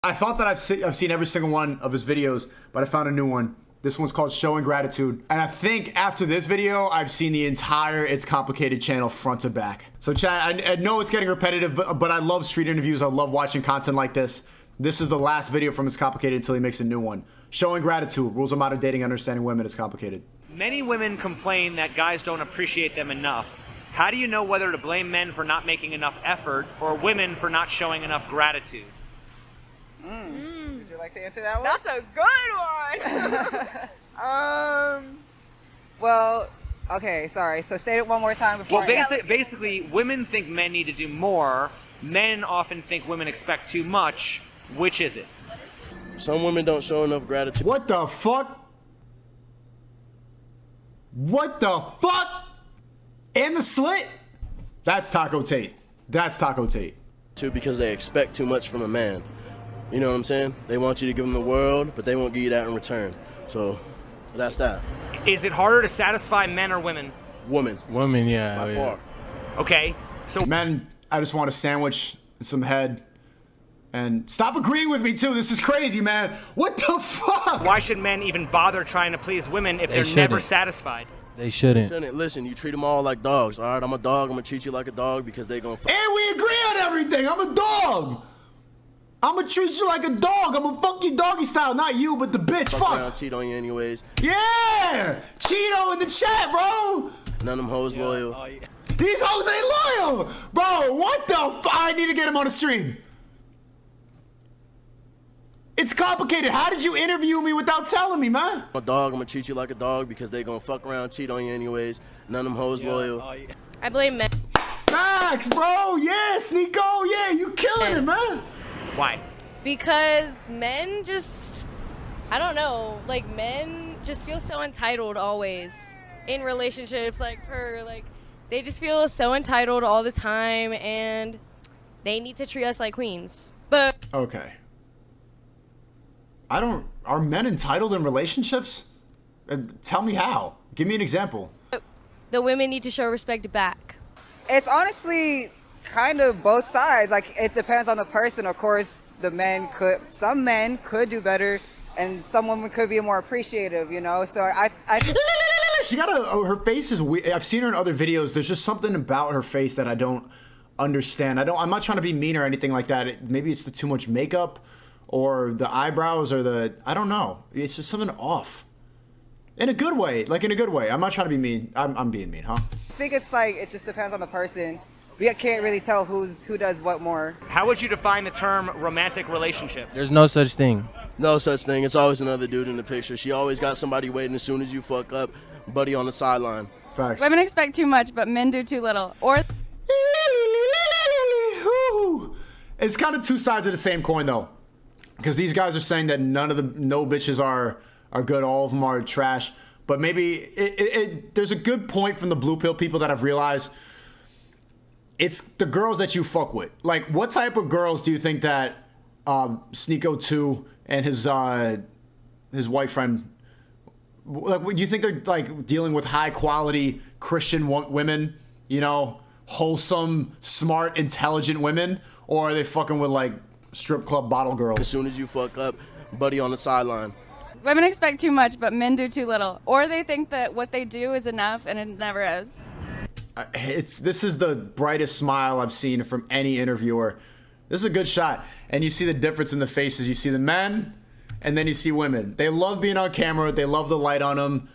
I thought that I've seen every single one of his videos, but I found a new one. This one's called Showing Gratitude. And I think after this video, I've seen the entire It's Complicated channel front to back. So chat, I know it's getting repetitive, but I love street interviews. I love watching content like this. This is the last video from It's Complicated until he makes a new one. Showing Gratitude, Rules of Modern Dating, Understanding Women, It's Complicated. Many women complain that guys don't appreciate them enough. How do you know whether to blame men for not making enough effort or women for not showing enough gratitude? Would you like to answer that one? That's a good one. Well, okay, sorry. So say it one more time before. Well, basically, women think men need to do more. Men often think women expect too much. Which is it? Some women don't show enough gratitude. What the fuck? What the fuck? And the slit? That's Taco Tate. That's Taco Tate. Because they expect too much from a man. You know what I'm saying? They want you to give them the world, but they won't give you that in return. So that's that. Is it harder to satisfy men or women? Woman. Women, yeah. By far. Okay, so Men, I just want a sandwich and some head. And stop agreeing with me too. This is crazy, man. What the fuck? why should men even bother trying to please women if they're never satisfied? They shouldn't. Listen, you treat them all like dogs, all right? I'm a dog. I'm going to treat you like a dog because they going to... And we agree on everything. I'm a dog. I'm gonna treat you like a dog. I'm gonna fuck you doggy style. Not you, but the bitch. Fuck. I'll cheat on you anyways. Yeah! Cheeto in the chat, bro. None of them hoes loyal. These hoes ain't loyal. Bro, what the I need to get him on the stream. It's complicated. How did you interview me without telling me, man? I'm a dog. I'm going to treat you like a dog because they going to fuck around, cheat on you anyways. None of them hoes loyal. I blame men. Facts, bro. Yeah, Sneako. Yeah, you killing it, man. Why? Because men just, I don't know, like men just feel so entitled always in relationships, like they just feel so entitled all the time and they need to treat us like queens. But okay. Are men entitled in relationships? Tell me how. Give me an example. the women need to show respect back. It's honestly kind of both sides. Like, it depends on the person. Of course, some men could do better, and some women could be more appreciative, you know? So I she got her face is weird. I've seen her in other videos. There's just something about her face that I don't understand. I'm not trying to be mean or anything like that. Maybe it's the too much makeup or the eyebrows or I don't know. It's just something off. In a good way, like in a good way. I'm not trying to be mean. I'm being mean, huh? I think it's like, it just depends on the person. We can't really tell who does what more. How would you define the term romantic relationship? There's no such thing. No such thing. It's always another dude in the picture. She always got somebody waiting as soon as you fuck up. Buddy on the sideline. Facts. Women expect too much, but men do too little. Or it's kind of two sides of the same coin, though, because these guys are saying that no bitches are good. All of them are trash. But maybe there's a good point from the blue pill people that I've realized. It's the girls that you fuck with. Like, what type of girls do you think that Sneako 2 and his wife friend, like, do you think they're like dealing with high quality Christian women, you know, wholesome, smart, intelligent women, or are they fucking with like strip club bottle girls? As soon as you fuck up, buddy on the sideline. women expect too much, but men do too little. Or they think that what they do is enough, and it never is. This is the brightest smile I've seen from any interviewer. This is a good shot. And you see the difference in the faces. You see the men, and then you see women. They love being on camera. They love the light on them.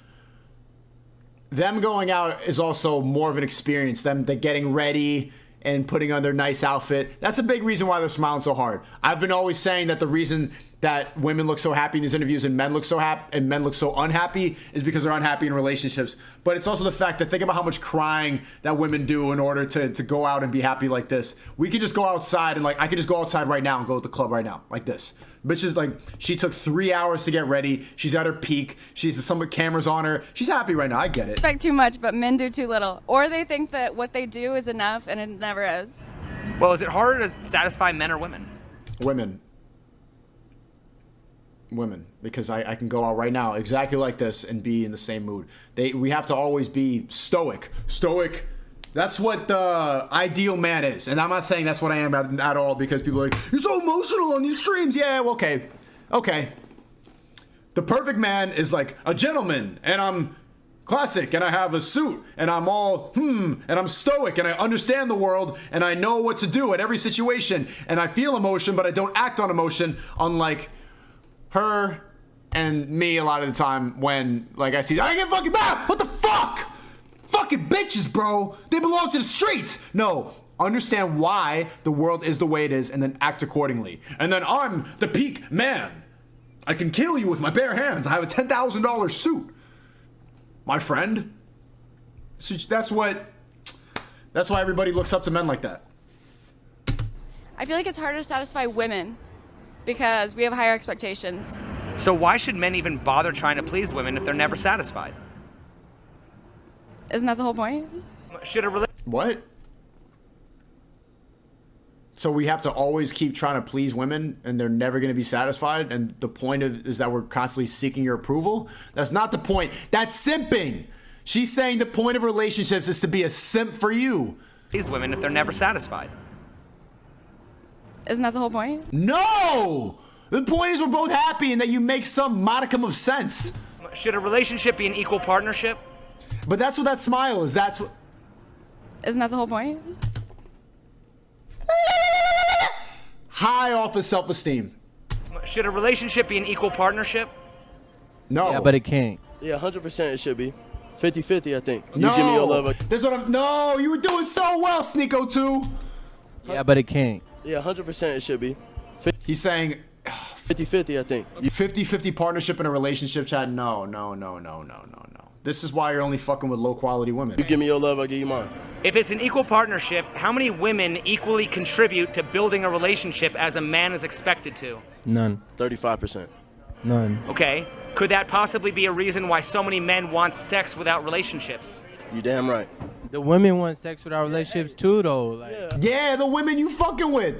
Them going out is also more of an experience. Them getting ready and putting on their nice outfit. That's a big reason why they're smiling so hard. I've been always saying that the reason that women look so happy in these interviews and men look so happy and men look so unhappy is because they're unhappy in relationships. But it's also the fact that think about how much crying that women do in order to go out and be happy like this. We could just go outside and I could just go outside right now and go to the club right now like this. Bitch is like, she took 3 hours to get ready. She's at her peak. She's some cameras on her. She's happy right now. I get it. Expect too much, but men do too little. Or they think that what they do is enough, and it never is. Well, is it harder to satisfy men or women? Women, because I can go out right now exactly like this and be in the same mood. We have to always be stoic, That's what the ideal man is. And I'm not saying that's what I am at all, because people are like, you're so emotional on these streams. Yeah, well, okay. Okay. The perfect man is like a gentleman, and I'm classic, and I have a suit, and I'm all, and I'm stoic, and I understand the world, and I know what to do at every situation, and I feel emotion, but I don't act on emotion, unlike her and me a lot of the time when, like, I see, I get fucking bad. What the fuck? Fucking bitches, bro. They belong to the streets. No, understand why the world is the way it is, and then act accordingly. And then I'm the peak man. I can kill you with my bare hands. I have a $10,000 suit, my friend. So that's why everybody looks up to men like that. I feel like it's harder to satisfy women because we have higher expectations. So why should men even bother trying to please women if they're never satisfied? Isn't that the whole point? Should a What? So we have to always keep trying to please women and they're never going to be satisfied, and the point is that we're constantly seeking your approval? That's not the point. That's simping. She's saying the point of relationships is to be a simp for you. Please women if they're never satisfied. Isn't that the whole point? No! The point is we're both happy and that you make some modicum of sense. Should a relationship be an equal partnership? But that's what that smile is. That's what... Isn't that the whole point? High off of self-esteem. Should a relationship be an equal partnership? No. Yeah, but it can't. Yeah, 100% it should be. 50-50, I think. You No. give me your love. This is what I'm... No, you were doing so well, Sneako 2. Yeah, but it can't. Yeah, 100% it should be. He's saying 50-50, I think. 50-50 partnership in a relationship, chat. No. This is why you're only fucking with low-quality women. You give me your love, I'll give you mine. If it's an equal partnership, how many women equally contribute to building a relationship as a man is expected to? None. 35%. None. Okay. Could that possibly be a reason why so many men want sex without relationships? You damn right. The women want sex with our relationships too, though. Like, Yeah, the women you fucking with.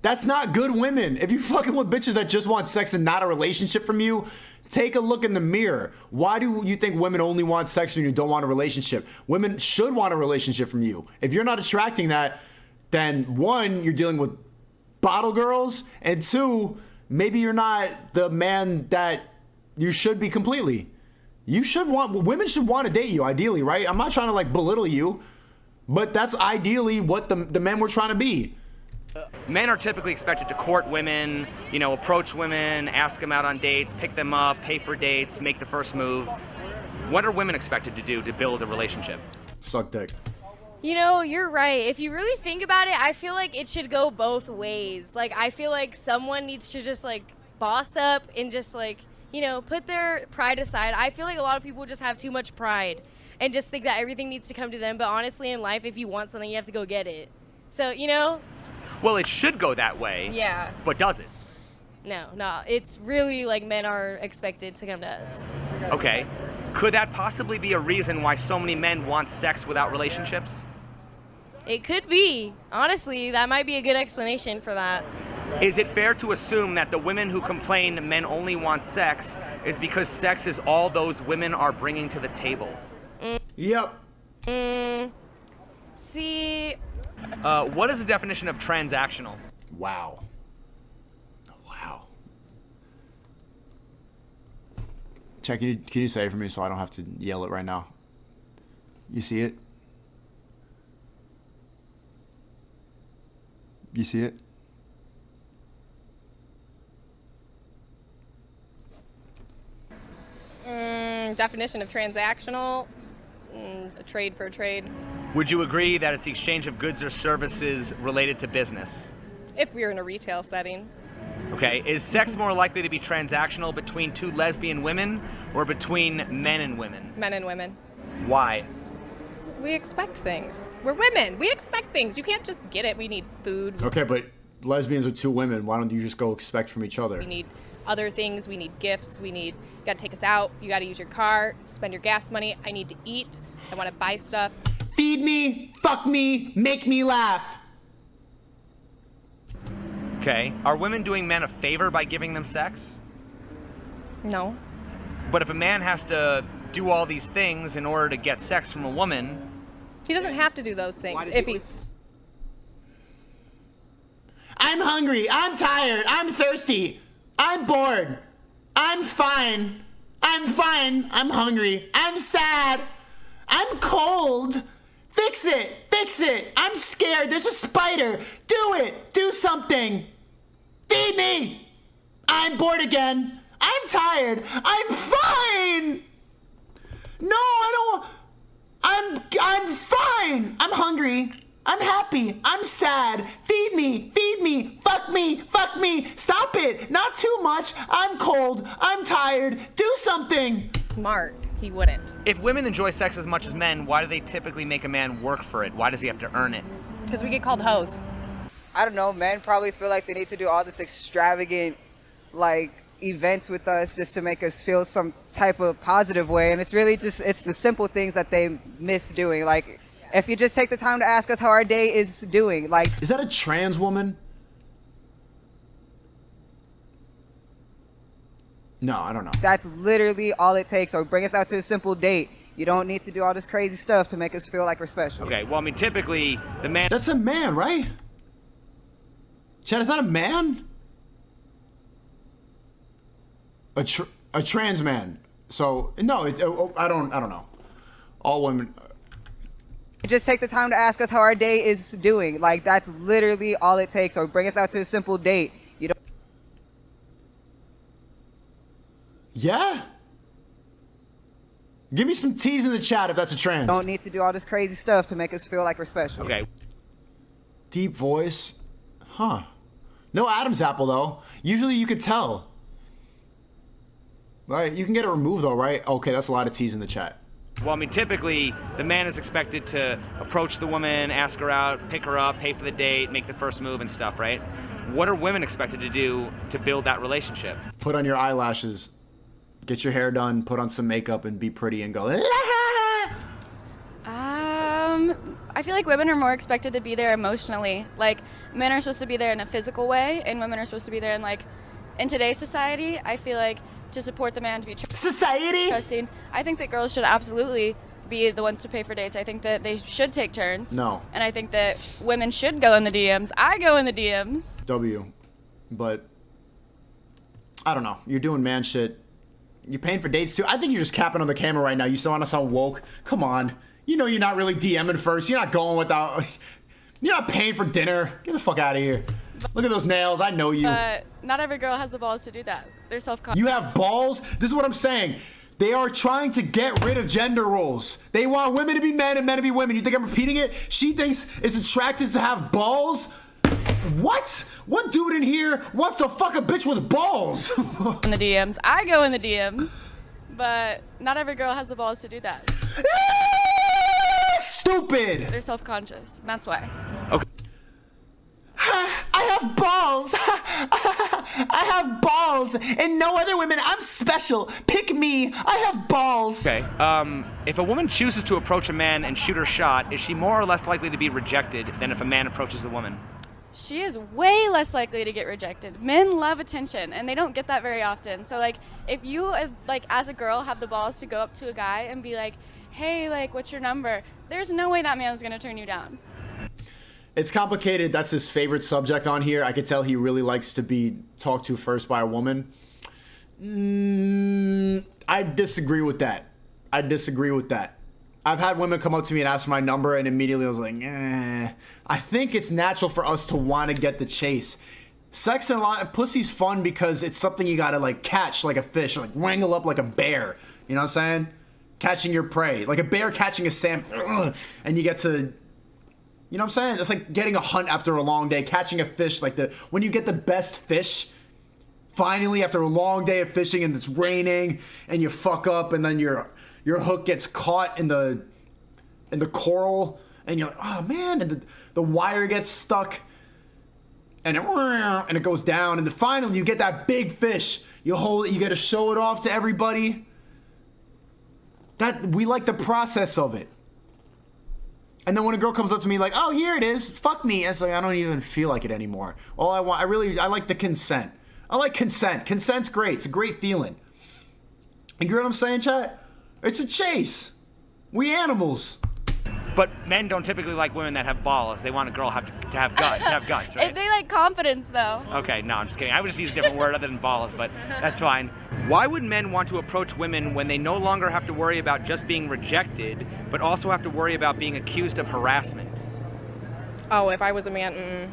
That's not good women. If you fucking with bitches that just want sex and not a relationship from you, take a look in the mirror. Why do you think women only want sex when you don't want a relationship? Women should want a relationship from you. If you're not attracting that, then one, you're dealing with bottle girls, and two, maybe you're not the man that you should be completely. Women should want to date you, ideally, right? I'm not trying to like belittle you, but that's ideally what the men we're trying to be. Men are typically expected to court women, approach women, ask them out on dates, pick them up, pay for dates, make the first move. What are women expected to do to build a relationship? Suck dick. You're right. If you really think about it, I feel like it should go both ways. Like, I feel like someone needs to just, like, boss up and just, like, put their pride aside. I feel like a lot of people just have too much pride and just think that everything needs to come to them. But honestly, in life, if you want something, you have to go get it. So, Well, it should go that way. Yeah. But does it? No. It's really like men are expected to come to us. Okay. Could that possibly be a reason why so many men want sex without relationships? It could be. Honestly, that might be a good explanation for that. Is it fair to assume that the women who complain men only want sex is because sex is all those women are bringing to the table? Yep. See... What is the definition of transactional? Wow. Check, can you say it for me so I don't have to yell it right now? You see it? You see it? Definition of transactional, a trade for a trade. Would you agree that it's the exchange of goods or services related to business? If we're in a retail setting. Okay, is sex more likely to be transactional between two lesbian women or between men and women? Men and women. Why? We expect things. We're women. We expect things. You can't just get it. We need food. Okay, but lesbians are two women. Why don't you just go expect from each other? We need other things. We need gifts. You gotta take us out. You gotta use your car, spend your gas money. I need to eat. I wanna buy stuff. Feed me, fuck me, make me laugh. Okay, are women doing men a favor by giving them sex? No. But if a man has to do all these things in order to get sex from a woman, He doesn't have to do those things if he's. I'm hungry. I'm tired. I'm thirsty. I'm bored. I'm fine. I'm fine. I'm hungry. I'm sad. I'm cold. Fix it. Fix it. I'm scared. There's a spider. Do it. Do something. Feed me. I'm bored again. I'm tired. I'm fine. No, I don't. I'm fine. I'm hungry. I'm happy. I'm sad. Feed me. Feed me. Fuck me. Fuck me. Stop it. Not too much. I'm cold. I'm tired. Do something. Smart, he wouldn't. If women enjoy sex as much as men, why do they typically make a man work for it? Why does he have to earn it? Because we get called hoes. I don't know, men probably feel like they need to do all this extravagant, like, events with us just to make us feel some type of positive way, and it's really just, it's the simple things that they miss doing. Like, if you just take the time to ask us how our day is doing, like... Is that a trans woman? No, I don't know. That's literally all it takes, or bring us out to a simple date. You don't need to do all this crazy stuff to make us feel like we're special. Okay, well, I mean, typically, the man... That's a man, right? Chad, is that a man? A trans man. So, no, I don't know. All women... Just take the time to ask us how our day is doing. Like, that's literally all it takes, or bring us out to a simple date. You don't... Yeah? Give me some T's in the chat if that's a trans. Don't need to do all this crazy stuff to make us feel like we're special. Okay. Deep voice. Huh. No Adam's apple, though. Usually you could tell. Right, you can get it removed, though, right? Okay, that's a lot of T's in the chat. Well, I mean, typically, the man is expected to approach the woman, ask her out, pick her up, pay for the date, make the first move and stuff, right? What are women expected to do to build that relationship? Put on your eyelashes, get your hair done, put on some makeup, and be pretty and go, I feel like women are more expected to be there emotionally. Like, men are supposed to be there in a physical way, and women are supposed to be there in, like, in today's society, I feel like to support the man to be trusting. I think that girls should absolutely be the ones to pay for dates. I think that they should take turns. No. And I think that women should go in the DMs. I go in the DMs. But I don't know. You're doing man shit. You're paying for dates too. I think you're just capping on the camera right now. You still want to sound woke? Come on. You know you're not really DMing first. You're not going without. You're not paying for dinner. Get the fuck out of here. Look at those nails. I know you. But not every girl has the balls to do that. They're self-conscious. You have balls? This is what I'm saying. They are trying to get rid of gender roles. They want women to be men and men to be women. You think I'm repeating it? She thinks it's attractive to have balls? What? What dude in here wants to fuck a bitch with balls? In the DMs. I go in the DMs. But not every girl has the balls to do that. Stupid! They're self-conscious. That's why. Okay. I have balls. I have balls. And no other women. I'm special. Pick me. I have balls. Okay. If a woman chooses to approach a man and shoot her shot, is she more or less likely to be rejected than if a man approaches a woman? She is way less likely to get rejected. Men love attention, and they don't get that very often. So, like, if you, like, as a girl, have the balls to go up to a guy and be like, hey, like, what's your number? There's no way that man's gonna turn you down. It's complicated. That's his favorite subject on here. I could tell he really likes to be talked to first by a woman. I disagree with that. I've had women come up to me and ask my number, and immediately I was like, I think it's natural for us to want to get the chase. Sex and pussy's fun because it's something you gotta like catch like a fish, like wrangle up like a bear. You know what I'm saying? Catching your prey, like a bear catching a salmon, and you get to, you know what I'm saying? It's like getting a hunt after a long day, catching a fish, like when you get the best fish, finally after a long day of fishing and it's raining and you fuck up and then your hook gets caught in the coral and you're like, oh man, and the wire gets stuck and it goes down and then finally you get that big fish. You hold it, you get to show it off to everybody. That we like the process of it. And then when a girl comes up to me like, oh, here it is, fuck me. It's like, I don't even feel like it anymore. All I want, I like the consent. I like consent. Consent's great. It's a great feeling. And you know what I'm saying, chat? It's a chase. We animals. But men don't typically like women that have balls. They want a girl to have guts, right? They like confidence, though. Okay, no, I'm just kidding. I would just use a different word other than balls, but that's fine. Why would men want to approach women when they no longer have to worry about just being rejected, but also have to worry about being accused of harassment? Oh, if I was a man,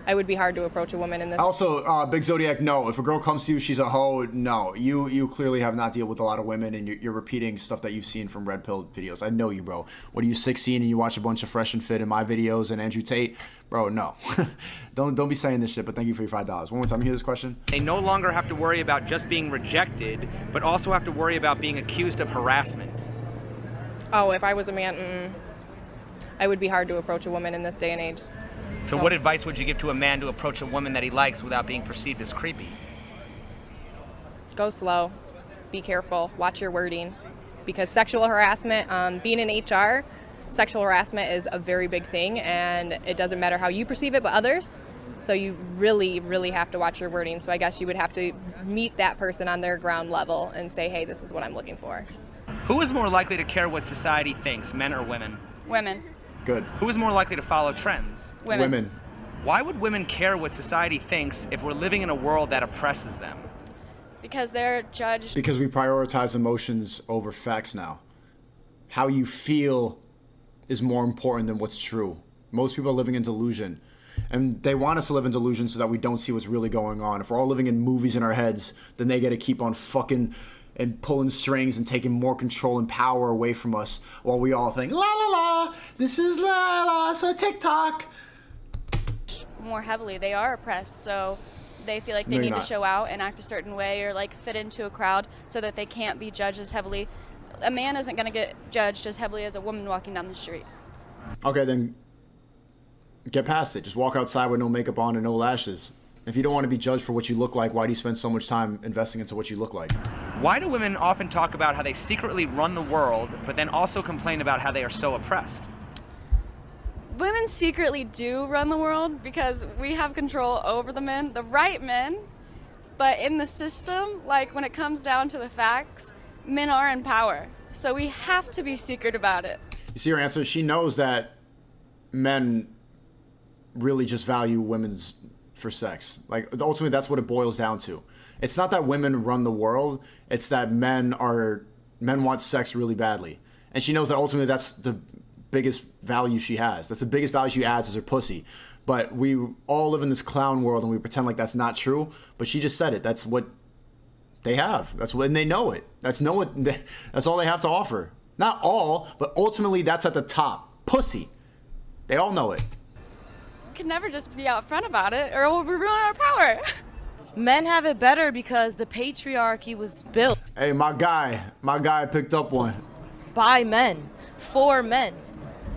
I would be hard to approach a woman in this. Also, Big Zodiac, no. If a girl comes to you, she's a hoe. No, you clearly have not dealt with a lot of women, and you're repeating stuff that you've seen from Red Pill videos. I know you, bro. What are you, 16, and you watch a bunch of Fresh and Fit in my videos and Andrew Tate? Bro, no. don't be saying this shit, but thank you for your $5. One more time, hear this question? They no longer have to worry about just being rejected, but also have to worry about being accused of harassment. Oh, if I was a man, I would be hard to approach a woman in this day and age. So what advice would you give to a man to approach a woman that he likes without being perceived as creepy? Go slow. Be careful. Watch your wording. Because sexual harassment, being in HR, sexual harassment is a very big thing, and it doesn't matter how you perceive it, but others. So you really, really have to watch your wording. So I guess you would have to meet that person on their ground level and say, hey, this is what I'm looking for. Who is more likely to care what society thinks, men or women? Women. Good. Who is more likely to follow trends? Women. Why would women care what society thinks if we're living in a world that oppresses them? Because they're judged. Because we prioritize emotions over facts now. How you feel is more important than what's true. Most people are living in delusion. And they want us to live in delusion so that we don't see what's really going on. If we're all living in movies in our heads, then they get to keep on fucking and pulling strings and taking more control and power away from us while we all think, la la la, this is la la, so TikTok. More heavily. They are oppressed, so they feel like they No, need you're to not. show out and act a certain way or like fit into a crowd so that they can't be judged as heavily. A man isn't going to get judged as heavily as a woman walking down the street. Okay, then get past it. Just walk outside with no makeup on and no lashes. If you don't want to be judged for what you look like, why do you spend so much time investing into what you look like? Why do women often talk about how they secretly run the world, but then also complain about how they are so oppressed? Women secretly do run the world because we have control over the men, the right men, but in the system, like when it comes down to the facts, men are in power. So we have to be secret about it. You see her answer? She knows that men really just value women's for sex. Like, ultimately, that's what it boils down to. It's not that women run the world. It's that men want sex really badly. And she knows that ultimately that's the biggest value she has. That's the biggest value she adds is her pussy. But we all live in this clown world and we pretend like that's not true. But she just said it. That's what they have. That's what, and they know it. That's all they have to offer. Not all, but ultimately that's at the top. Pussy. They all know it. Can never just be out front about it or we'll ruin our power. Men have it better because the patriarchy was built Hey, my guy picked up one. by men, for men.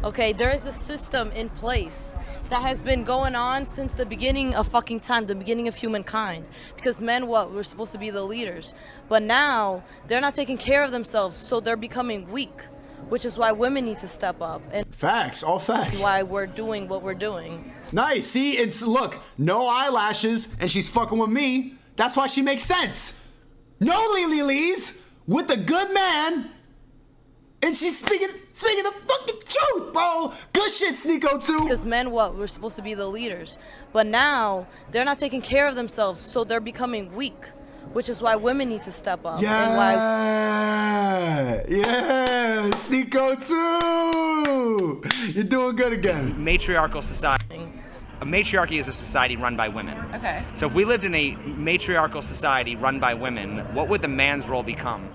Okay, there is a system in place that has been going on since the beginning of fucking time, the beginning of humankind. Because men, we're supposed to be the leaders. But now, they're not taking care of themselves, so they're becoming weak. Which is why women need to step up. And Facts, all facts. why we're doing what we're doing. Nice. See, look, no eyelashes, and she's fucking with me. That's why she makes sense. No Lees with a good man, and she's speaking the fucking truth, bro. Good shit, Sneako too. Because men, we're supposed to be the leaders. But now, they're not taking care of themselves, so they're becoming weak. Which is why women need to step up. Yeah, Sneako too. You're doing good again. Matriarchal society. A matriarchy is a society run by women. Okay. So if we lived in a matriarchal society run by women, what would the man's role become?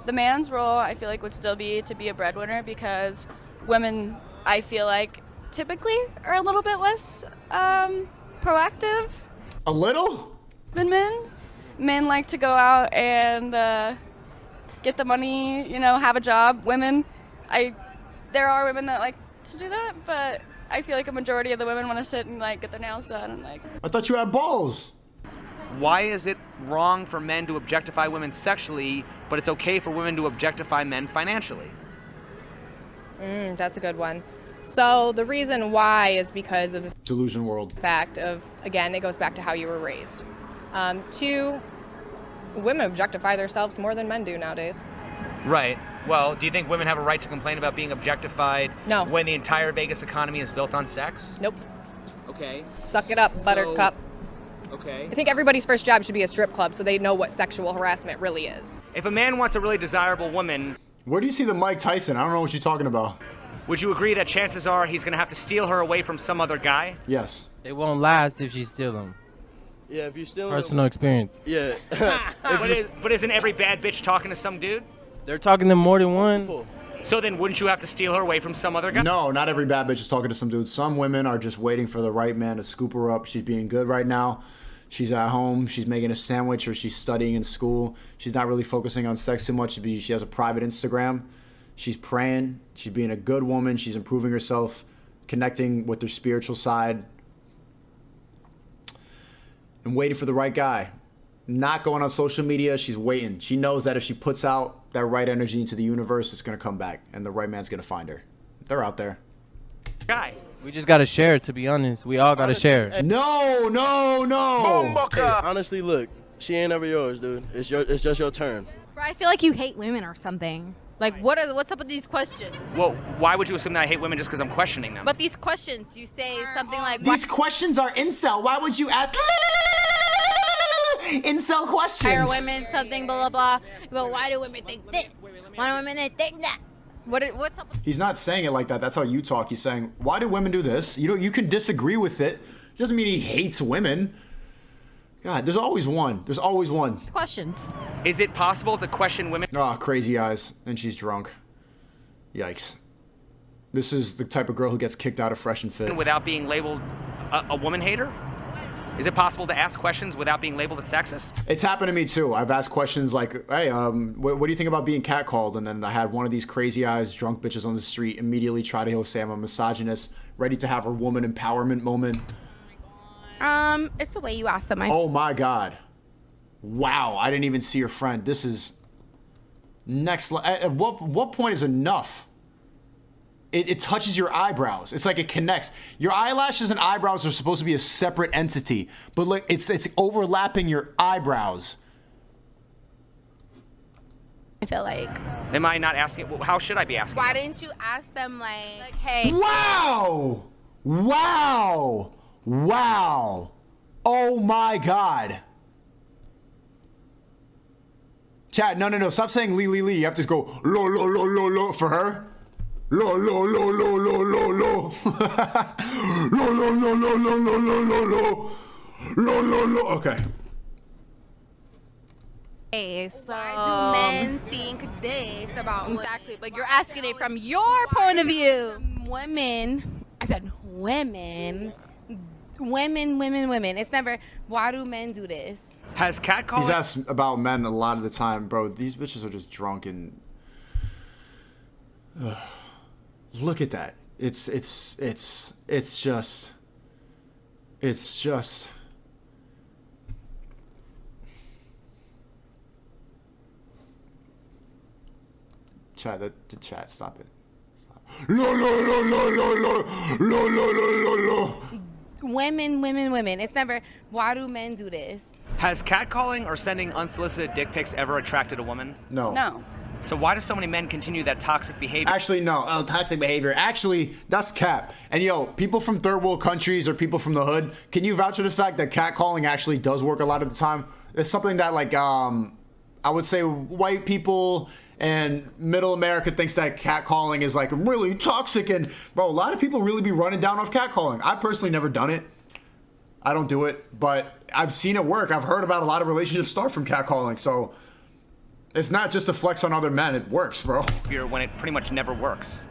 The man's role, I feel like, would still be to be a breadwinner because women, I feel like, typically are a little bit less proactive A little? than men. Men like to go out and get the money, have a job. Women, there are women that like to do that, but I feel like a majority of the women want to sit and get their nails done and I thought you had balls. Why is it wrong for men to objectify women sexually, but it's okay for women to objectify men financially? That's a good one. So the reason why is because of Delusion world. the fact of, again, it goes back to how you were raised. Two, women objectify themselves more than men do nowadays. Right. Well, do you think women have a right to complain about being objectified No. when the entire Vegas economy is built on sex? Nope. Okay. Suck it up, Buttercup. Okay. I think everybody's first job should be a strip club so they know what sexual harassment really is. If a man wants a really desirable woman, Where do you see the Mike Tyson? I don't know what you're talking about. would you agree that chances are he's going to have to steal her away from some other guy? Yes. They won't last if she steal them. Yeah, if you're still Personal experience. Yeah. But isn't every bad bitch talking to some dude? They're talking to more than one. So then wouldn't you have to steal her away from some other guy? No, not every bad bitch is talking to some dude. Some women are just waiting for the right man to scoop her up. She's being good right now. She's at home. She's making a sandwich or she's studying in school. She's not really focusing on sex too much. She has a private Instagram. She's praying. She's being a good woman. She's improving herself, connecting with her spiritual side, and waiting for the right guy. Not going on social media. She's waiting. She knows that if she puts out that right energy into the universe, it's going to come back and the right man's going to find her. They're out there. Guy. We just gotta share, to be honest. We all gotta share. No. Hey, honestly, look, she ain't ever yours, dude. It's just your turn. Bro, I feel like you hate women or something. Like, what's up with these questions? Well, why would you assume that I hate women just because I'm questioning them? But these questions, you say something like, These questions are incel. Why would you ask incel questions? hire women, something, blah, blah, blah. But why do women think this? Why do women think that? What's up with He's not saying it like that. That's how you talk. He's saying, why do women do this? You can disagree with it. Doesn't mean he hates women. God, there's always one. There's always one. questions? Is it possible to question women Ah, crazy eyes. And she's drunk. Yikes. This is the type of girl who gets kicked out of Fresh and Fit. without being labeled a woman hater? Is it possible to ask questions without being labeled a sexist? It's happened to me too. I've asked questions like, hey, what do you think about being catcalled? And then I had one of these crazy eyes, drunk bitches on the street immediately try to say I'm a misogynist, ready to have her woman empowerment moment. It's the way you ask them. Oh my God. Wow, I didn't even see your friend. This is next. At what point is enough? It touches your eyebrows. It's like it connects. Your eyelashes and eyebrows are supposed to be a separate entity, but like it's overlapping your eyebrows. I feel like. Am I not asking? Well, how should I be asking? Why didn't you ask them like hey? Wow! Wow! Wow! Oh my God! Chat, no. Stop saying Lee. You have to go lo for her. Lo. Lo. Lo. Okay. Hey, so why do men think this about exactly? But you're asking it from your point of view. Women. I said women. Women. It's never. Why do men do this? Has catcalling? He's asked about men a lot of the time, bro. These bitches are just drunk and. Look at that. It's just. Chat, stop it. Lo. Women. It's never. Why do men do this? Has catcalling or sending unsolicited dick pics ever attracted a woman? No. So why do so many men continue that toxic behavior? Actually, no. Oh, toxic behavior. Actually, that's cap. And yo, people from third world countries or people from the hood, can you vouch for the fact that catcalling actually does work a lot of the time? It's something that like I would say white people and middle America thinks that catcalling is like really toxic, and bro, a lot of people really be running down off catcalling. I personally never done it. I don't do it, but I've seen it work. I've heard about a lot of relationships start from catcalling, so it's not just a flex on other men. It works, bro. When it pretty much never works.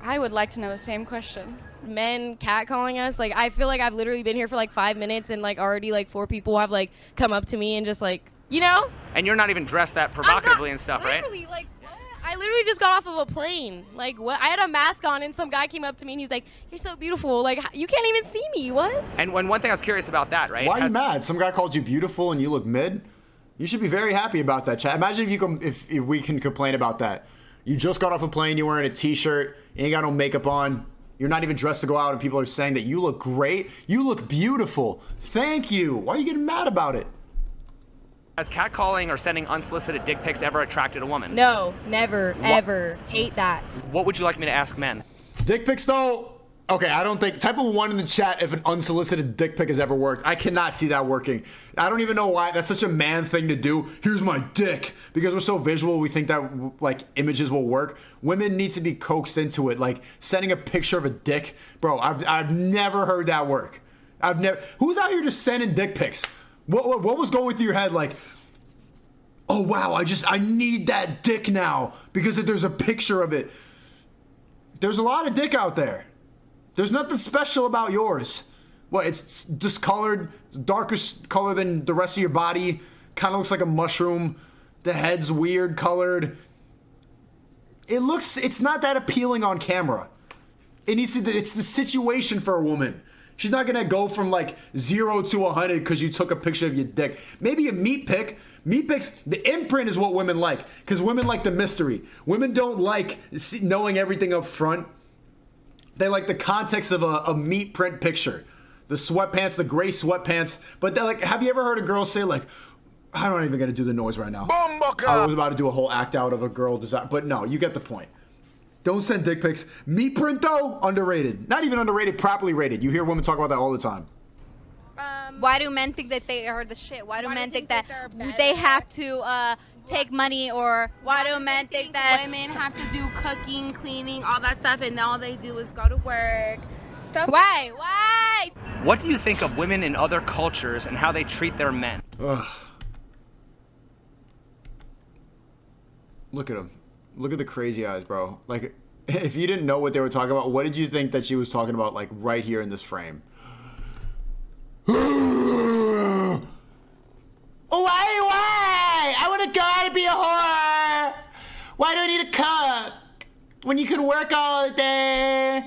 I would like to know the same question. Men catcalling us, like I feel like I've literally been here for like 5 minutes and like already like 4 people have like come up to me and just like, you know? And you're not even dressed that provocatively and stuff, right? Literally, like what? I literally just got off of a plane. Like what? I had a mask on and some guy came up to me and he's like, "You're so beautiful. Like you can't even see me. What?" And one thing I was curious about that, right? Why are you mad? Some guy called you beautiful and you look mid? You should be very happy about that, chat. Imagine if we can complain about that. You just got off a plane, you're wearing a t-shirt, you ain't got no makeup on, you're not even dressed to go out, and people are saying that you look great, you look beautiful. Thank you. Why are you getting mad about it? Has catcalling or sending unsolicited dick pics ever attracted a woman? No, never, ever. Hate that. What would you like me to ask men? Dick pics though, okay, I don't think, type of 1 in the chat if an unsolicited dick pic has ever worked. I cannot see that working. I don't even know why. That's such a man thing to do. Here's my dick. Because we're so visual, we think that like images will work. Women need to be coaxed into it. Like sending a picture of a dick. Bro, I've never heard that work. Who's out here just sending dick pics? What was going through your head like, oh wow, I need that dick now because there's a picture of it. There's a lot of dick out there. There's nothing special about yours. What, it's discolored, darker color than the rest of your body, kind of looks like a mushroom. The head's weird colored. It's not that appealing on camera. It's the situation for a woman. She's not gonna go from like 0 to 100 because you took a picture of your dick. Maybe a meat pic. Meat pics, the imprint is what women like because women like the mystery. Women don't like knowing everything up front. They like the context of a meat print picture. The sweatpants, the gray sweatpants. But they're like, have you ever heard a girl say like, I'm not even gonna do the noise right now. I was about to do a whole act out of a girl design, but no, you get the point. Don't send dick pics. Meat print though, underrated. Not even underrated, properly rated. You hear women talk about that all the time. Why do men think that they are the shit? Why do men think that they have to take money, or why do men think that women have to do cooking, cleaning, all that stuff, and all they do is go to work? Stuff. Why? What do you think of women in other cultures and how they treat their men? Ugh. Look at him. Look at the crazy eyes, bro. Like, if you didn't know what they were talking about, what did you think that she was talking about, like, right here in this frame? Why? I want to go out and be a whore. Why do I need to cook when you can work all day?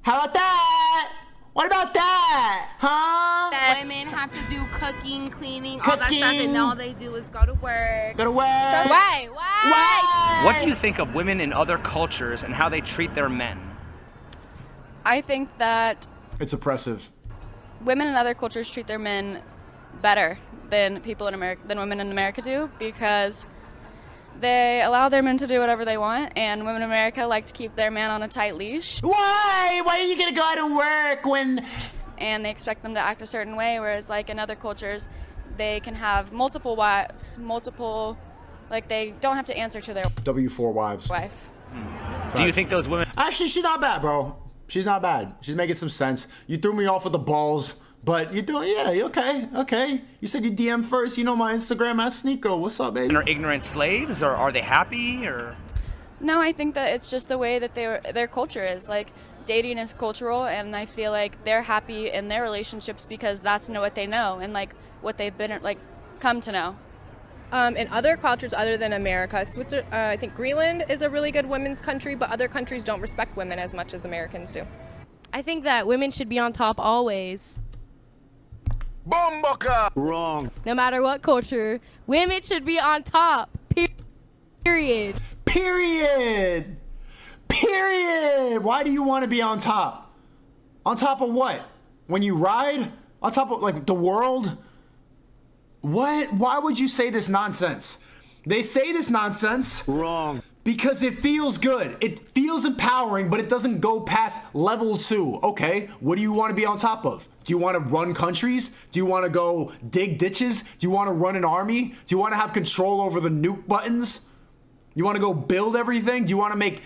How about that? What about that? Huh? That women have to do cooking, cleaning, all that stuff, and all they do is go to work. Go to work. Why? What do you think of women in other cultures and how they treat their men? I think that It's oppressive. women in other cultures treat their men better than women in America do, because they allow their men to do whatever they want, and women in America like to keep their man on a tight leash. Why? Why are you gonna go out and work when? And they expect them to act a certain way, whereas like in other cultures, they can have multiple wives, like they don't have to answer to their W4 wives. wife. Do you think those women... Actually, she's not bad, bro. She's not bad. She's making some sense. You threw me off with the balls, but you're doing, yeah, okay. You said you DM first. You know my Instagram at Sneako. What's up, baby? Are ignorant slaves, or are they happy, or... No, I think that it's just the way that their culture is. Like, dating is cultural, and I feel like they're happy in their relationships because that's what they know and like what they've been like come to know. In other cultures other than America, I think Greenland is a really good women's country, but other countries don't respect women as much as Americans do. I think that women should be on top always. Bomboka! Wrong. No matter what culture, women should be on top. Period. Period. Why do you want to be on top? On top of what? When you ride? On top of like the world? What? Why would you say this nonsense? They say this nonsense. Wrong. Because it feels good. It feels empowering, but it doesn't go past level 2. Okay, what do you want to be on top of? Do you want to run countries? Do you want to go dig ditches? Do you want to run an army? Do you want to have control over the nuke buttons? You want to go build everything? Do you want to make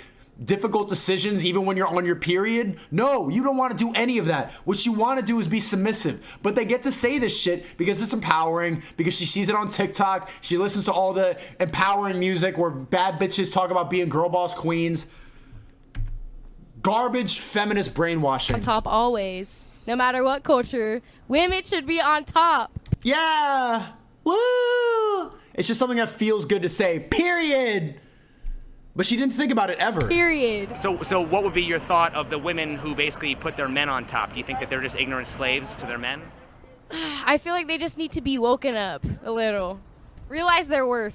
difficult decisions even when you're on your period? No, you don't want to do any of that. What you want to do is be submissive. But they get to say this shit because it's empowering, because she sees it on TikTok. She listens to all the empowering music where bad bitches talk about being girl boss queens. Garbage feminist brainwashing. On top always. No matter what culture, women should be on top. Yeah. Woo. It's just something that feels good to say. Period. But she didn't think about it ever. Period. So what would be your thought of the women who basically put their men on top? Do you think that they're just ignorant slaves to their men? I feel like they just need to be woken up a little. Realize their worth.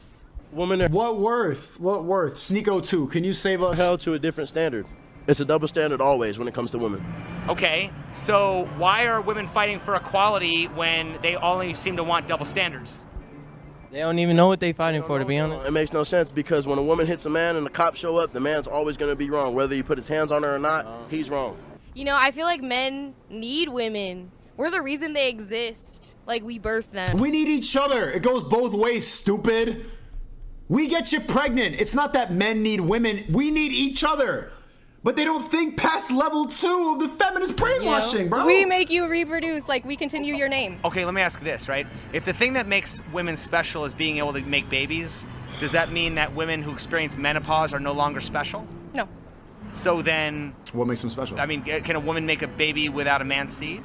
Women are What worth? What worth? Sneako 2, can you save us? held to a different standard. It's a double standard always when it comes to women. Okay, so why are women fighting for equality when they only seem to want double standards? They don't even know what they fighting for, to be honest. It makes no sense because when a woman hits a man and the cops show up, the man's always going to be wrong. Whether he put his hands on her or not, he's wrong. You know, I feel like men need women. We're the reason they exist. Like, we birthed them. We need each other. It goes both ways, stupid. We get you pregnant. It's not that men need women. We need each other. But they don't think past level 2 of the feminist brainwashing, bro. We make you reproduce, like we continue your name. Okay, let me ask this, right? If the thing that makes women special is being able to make babies, does that mean that women who experience menopause are no longer special? No. So then... What makes them special? I mean, can a woman make a baby without a man's seed?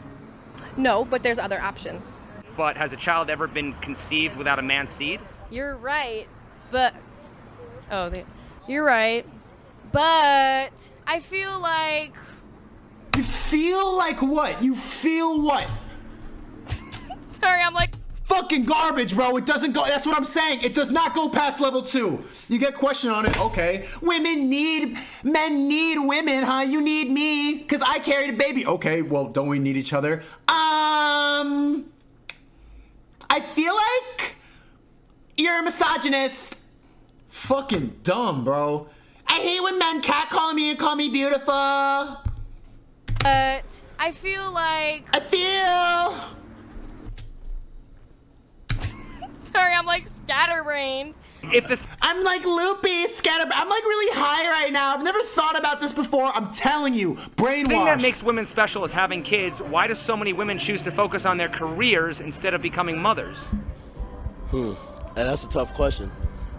No, but there's other options. But has a child ever been conceived without a man's seed? You're right, but... You're right, but I feel like... You feel like what? You feel what? Sorry, I'm like... Fucking garbage, bro. It doesn't go... That's what I'm saying. It does not go past level 2. You get questioned on it. Okay. Men need women, huh? You need me because I carried a baby. Okay, well, don't we need each other? I feel like you're a misogynist. Fucking dumb, bro. I hate when men catcall me and call me beautiful. But I feel like... Sorry, I'm like scatterbrained. I'm like loopy, I'm like really high right now. I've never thought about this before. I'm telling you, brainwash. The thing that makes women special is having kids. Why do so many women choose to focus on their careers instead of becoming mothers? And that's a tough question.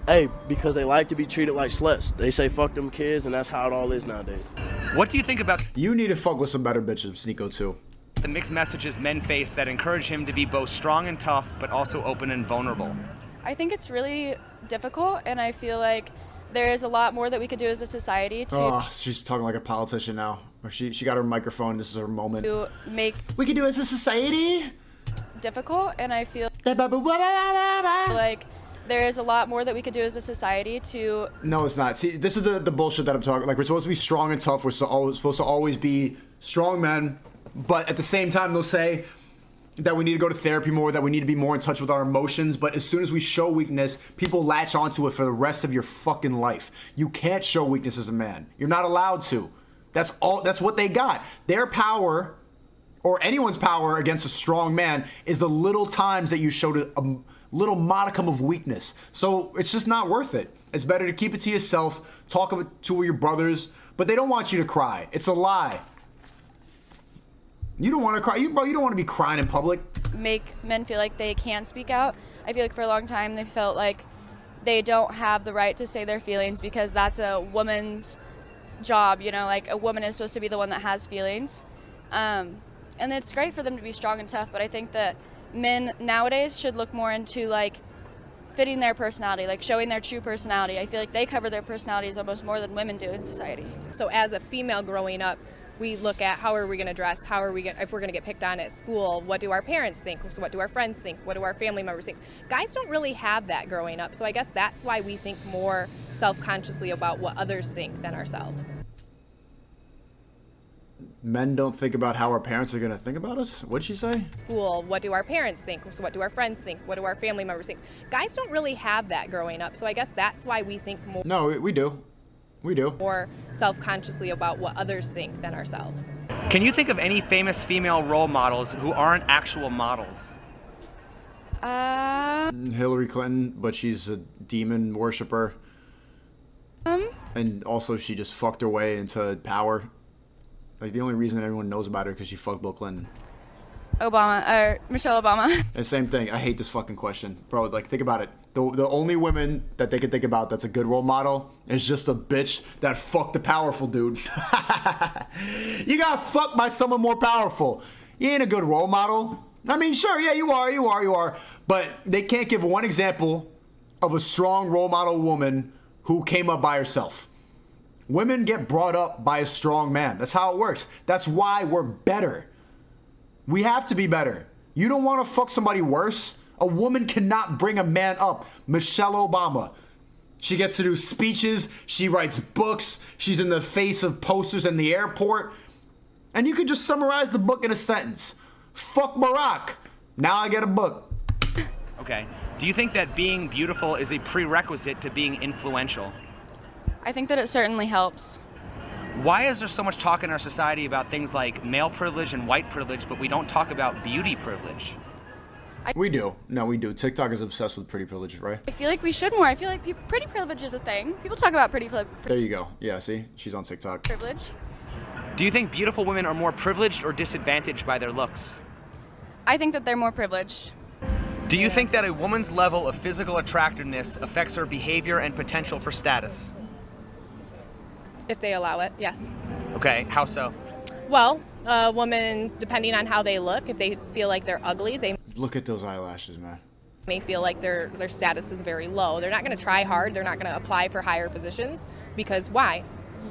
Hey, because they like to be treated like sluts. They say fuck them kids, and that's how it all is nowadays. What do you think about... You need to fuck with some better bitches, Sneako too. The mixed messages men face that encourage him to be both strong and tough, but also open and vulnerable? I think it's really difficult, and I feel like there is a lot more that we could do as a society to... Oh, she's talking like a politician now. She got her microphone. This is her moment. To make... We could do as a society? Difficult, and I feel like there is a lot more that we could do as a society to... No, it's not. See, this is the bullshit that I'm talking. Like, we're supposed to be strong and tough. We're supposed to always be strong men. But at the same time, they'll say that we need to go to therapy more, that we need to be more in touch with our emotions. But as soon as we show weakness, people latch onto it for the rest of your fucking life. You can't show weakness as a man. You're not allowed to. That's what they got. Their power, or anyone's power against a strong man, is the little times that you showed a little modicum of weakness. So it's just not worth it. It's better to keep it to yourself, talk to your brothers, but they don't want you to cry. It's a lie. You don't want to cry. You don't want to be crying in public. Make men feel like they can't speak out. I feel like for a long time they felt like they don't have the right to say their feelings because that's a woman's job, you know, like a woman is supposed to be the one that has feelings. And it's great for them to be strong and tough, but I think that men nowadays should look more into like fitting their personality, like showing their true personality. I feel like they cover their personalities almost more than women do in society. So as a female growing up, we look at how are we going to dress, if we're going to get picked on at school, what do our parents think, so what do our friends think, what do our family members think. Guys don't really have that growing up, so I guess that's why we think more self-consciously about what others think than ourselves. Men don't think about how our parents are going to think about us? What'd she say? School, what do our parents think, so what do our friends think, what do our family members think. Guys don't really have that growing up, so I guess that's why we think more. No, we do. We do. More self-consciously about what others think than ourselves. Can you think of any famous female role models who aren't actual models? Hillary Clinton, but she's a demon worshiper. And also she just fucked her way into power. Like the only reason everyone knows about her because she fucked Bill Clinton. Michelle Obama. And same thing. I hate this fucking question. Bro, like think about it. The only women that they can think about that's a good role model is just a bitch that fucked the powerful dude. You got fucked by someone more powerful. You ain't a good role model. I mean, sure, yeah, you are. But they can't give one example of a strong role model woman who came up by herself. Women get brought up by a strong man. That's how it works. That's why we're better. We have to be better. You don't want to fuck somebody worse? A woman cannot bring a man up. Michelle Obama. She gets to do speeches. She writes books. She's in the face of posters in the airport. And you can just summarize the book in a sentence. Fuck Barack. Now I get a book. Okay. Do you think that being beautiful is a prerequisite to being influential? I think that it certainly helps. Why is there so much talk in our society about things like male privilege and white privilege, but we don't talk about beauty privilege? We do. No, we do. TikTok is obsessed with pretty privilege, right? I feel like we should more. I feel like pretty privilege is a thing. People talk about There you go. Yeah, see? She's on TikTok. privilege. Do you think beautiful women are more privileged or disadvantaged by their looks? I think that they're more privileged. Do you think that a woman's level of physical attractiveness affects her behavior and potential for status? If they allow it, yes. Okay, how so? Well, a woman, depending on how they look, if they feel like they're ugly, they Look at those eyelashes, man. may feel like their status is very low. They're not going to try hard. They're not going to apply for higher positions because why?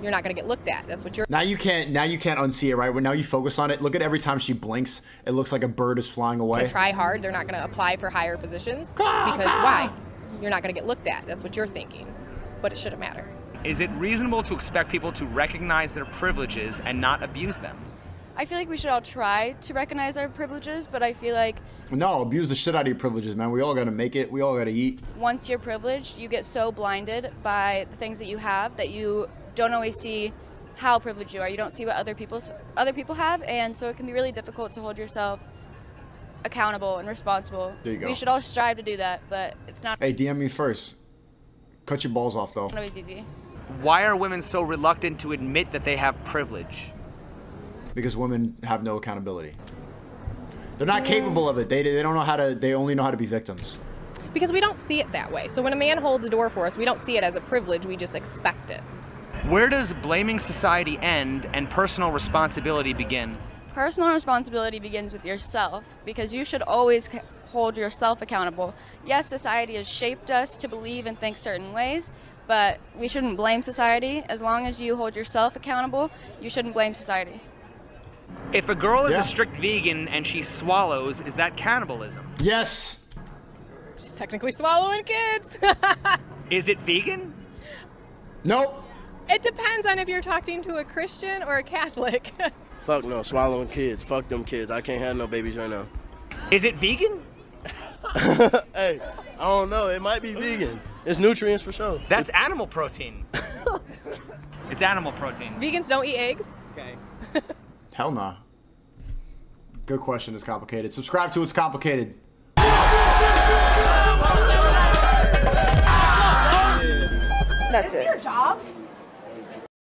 You're not going to get looked at. That's what you're. Now you can't unsee it, right? When now you focus on it, look at every time she blinks, it looks like a bird is flying away. Gonna try hard. They're not going to apply for higher positions because why? You're not going to get looked at. That's what you're thinking. But it shouldn't matter. Is it reasonable to expect people to recognize their privileges and not abuse them? I feel like we should all try to recognize our privileges, but I feel like No, abuse the shit out of your privileges, man. We all gotta make it. We all gotta eat. once you're privileged, you get so blinded by the things that you have that you don't always see how privileged you are. You don't see what other people have, and so it can be really difficult to hold yourself accountable and responsible. There you go. We should all strive to do that, but it's not Hey, DM me first. Cut your balls off, though. always easy. Why are women so reluctant to admit that they have privilege? Because women have no accountability. They're not capable of it. They don't know how to. They only know how to be victims. Because we don't see it that way. So when a man holds a door for us, we don't see it as a privilege. We just expect it. Where does blaming society end and personal responsibility begin? Personal responsibility begins with yourself because you should always hold yourself accountable. Yes, society has shaped us to believe and think certain ways, but we shouldn't blame society. As long as you hold yourself accountable, you shouldn't blame society. If a girl is Yeah. a strict vegan and she swallows, is that cannibalism? Yes. She's technically swallowing kids. Is it vegan? Nope. It depends on if you're talking to a Christian or a Catholic. Fuck no, swallowing kids. Fuck them kids. I can't have no babies right now. Is it vegan? Hey, I don't know. It might be vegan. It's nutrients for sure. That's animal protein. It's animal protein. Vegans don't eat eggs. Okay. Hell nah. Good question. It's complicated. Subscribe to It's Complicated. That's it. Job?